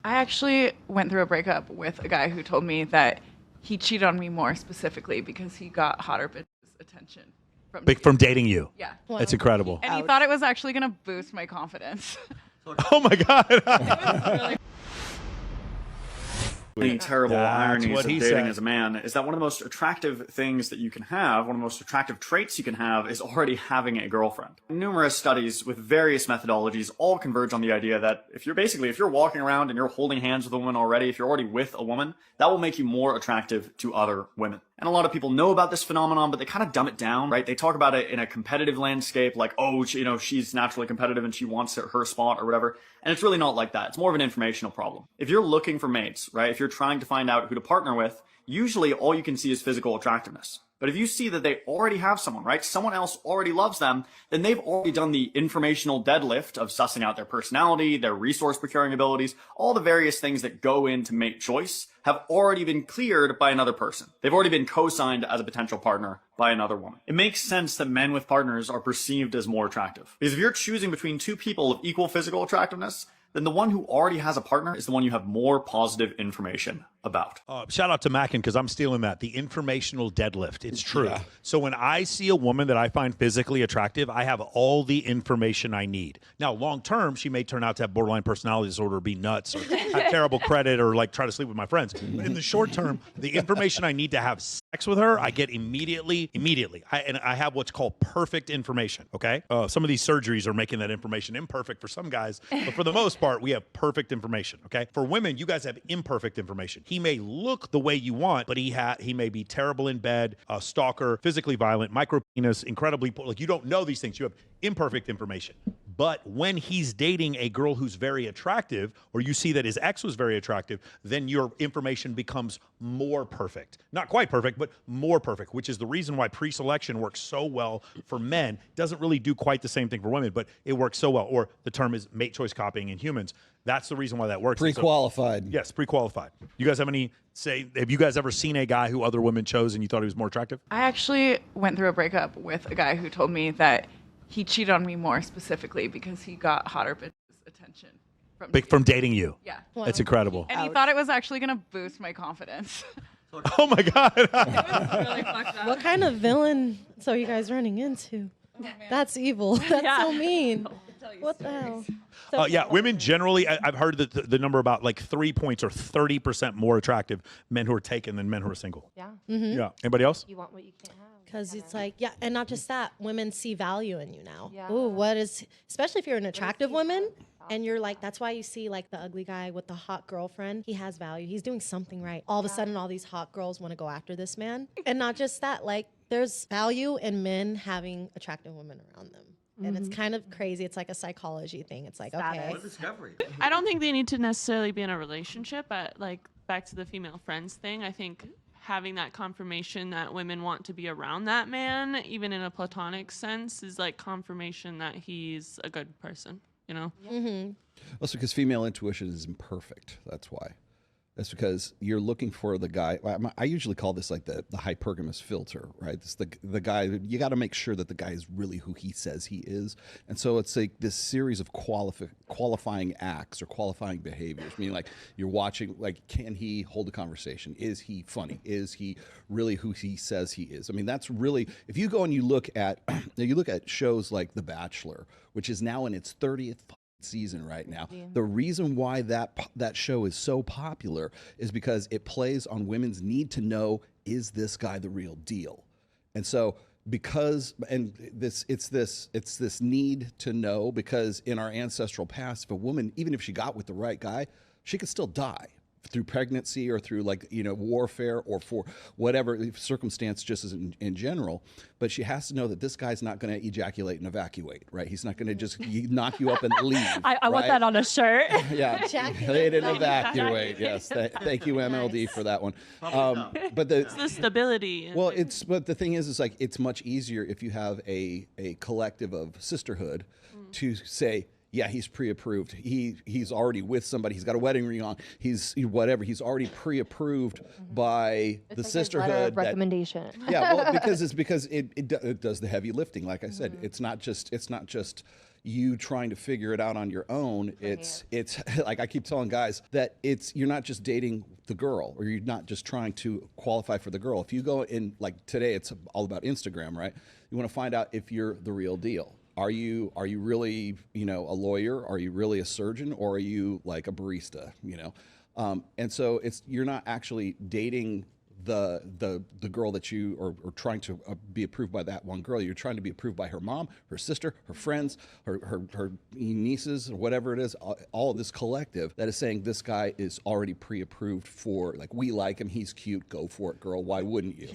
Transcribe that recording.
I actually went through a breakup with a guy who told me that he cheated on me more specifically because he got hotter bitches' attention From dating you. Yeah. That's incredible. And he thought it was actually going to boost my confidence. Oh my God. The terrible ironies what of he dating said. as a man is that one of the most attractive things that you can have, one of the most attractive traits you can have, is already having a girlfriend. Numerous studies with various methodologies all converge on the idea that if you're walking around and you're holding hands with a woman already, if you're already with a woman, that will make you more attractive to other women. And a lot of people know about this phenomenon, but they kind of dumb it down, right? They talk about it in a competitive landscape, like, oh, she's naturally competitive and she wants her spot or whatever. And it's really not like that. It's more of an informational problem. If you're looking for mates, right? If you're trying to find out who to partner with, usually all you can see is physical attractiveness. But if you see that they already have someone, right? Someone else already loves them, then they've already done the informational deadlift of sussing out their personality, their resource procuring abilities, all the various things that go into mate choice have already been cleared by another person. They've already been co-signed as a potential partner by another woman. It makes sense that men with partners are perceived as more attractive. Because if you're choosing between two people of equal physical attractiveness, then the one who already has a partner is the one you have more positive information about. Shout out to Mackin because I'm stealing that. The informational deadlift. It's true. So when I see a woman that I find physically attractive, I have all the information I need. Now, long term, she may turn out to have borderline personality disorder, or be nuts, or have terrible credit, or like try to sleep with my friends. But in the short term, the information I need to have sex with her, I get immediately. And I have what's called perfect information. Okay. Some of these surgeries are making that information imperfect for some guys, but for the most part, we have perfect information. Okay. For women, you guys have imperfect information. He may look the way you want, but he may be terrible in bed, a stalker, physically violent, micro penis, incredibly like you don't know these things. You have imperfect information. But when he's dating a girl who's very attractive, or you see that his ex was very attractive, then your information becomes more perfect. Not quite perfect, but more perfect, which is the reason why pre-selection works so well for men. Doesn't really do quite the same thing for women, but it works so well. Or the term is mate choice copying in humans. That's the reason why that works. Pre-qualified. So, yes, pre-qualified. You guys have have you guys ever seen a guy who other women chose and you thought he was more attractive? I actually went through a breakup with a guy who told me that he cheated on me more specifically because he got hotter bitches' attention From dating you. Yeah. That's incredible. And he thought it was actually going to boost my confidence. Oh my God. Really fucked up. What kind of villain are you guys running into? That's evil. That's so mean. What the hell? Yeah, women generally, I've heard that the number about like 3 points or 30% more attractive men who are taken than men who are single. Yeah. Yeah. Anybody else? You want what you can't have. Because it's like, yeah, and not just that, women see value in you now. Yeah. Ooh, especially if you're an attractive woman and you're like, that's why you see like the ugly guy with the hot girlfriend. He has value. He's doing something right. All of a sudden, all these hot girls want to go after this man. And not just that, like there's value in men having attractive women around them. And it's kind of crazy. It's like a psychology thing. It's like, okay. What a discovery. I don't think they need to necessarily be in a relationship, but like back to the female friends thing, I think having that confirmation that women want to be around that man, even in a platonic sense, is like confirmation that he's a good person, you know? Mm-hmm. That's because female intuition is imperfect. That's why. That's because you're looking for the guy. I usually call this like the hypergamous filter, right? It's the guy. You got to make sure that the guy is really who he says he is. And so it's like this series of qualifying acts or qualifying behaviors. Meaning, like you're watching, like, can he hold a conversation? Is he funny? Is he really who he says he is? I mean, that's really, if you go and you look at shows like The Bachelor, which is now in its 30th season right now. Yeah. The reason why that show is so popular is because it plays on women's need to know, is this guy the real deal? And so it's this need to know, because in our ancestral past, if a woman, even if she got with the right guy, she could still die through pregnancy or through warfare or for whatever circumstance, just as in general. But she has to know that this guy's not going to ejaculate and evacuate, right? He's not going to just knock you up and leave. I want that on a shirt. Yeah, ejaculate and evacuate. Yes, thank you, MLD, for that one. But it's the stability. Well, but the thing is like it's much easier if you have a collective of sisterhood to say, yeah, he's pre-approved. He's already with somebody. He's got a wedding ring on. He's already pre-approved by the sisterhood. Letter of recommendation. Yeah, well, because it does the heavy lifting. Like I said, it's not just you trying to figure it out on your own. It's like I keep telling guys that you're not just dating the girl, or you're not just trying to qualify for the girl. If you go in, like today, it's all about Instagram, right? You want to find out if you're the real deal. Are you really, a lawyer? Are you really a surgeon? Or are you like a barista, And so you're not actually dating the girl that you are trying to be approved by that one girl. You're trying to be approved by her mom, her sister, her friends, her nieces, or whatever it is, all of this collective that is saying this guy is already pre-approved for, like, we like him, he's cute, go for it, girl, why wouldn't you?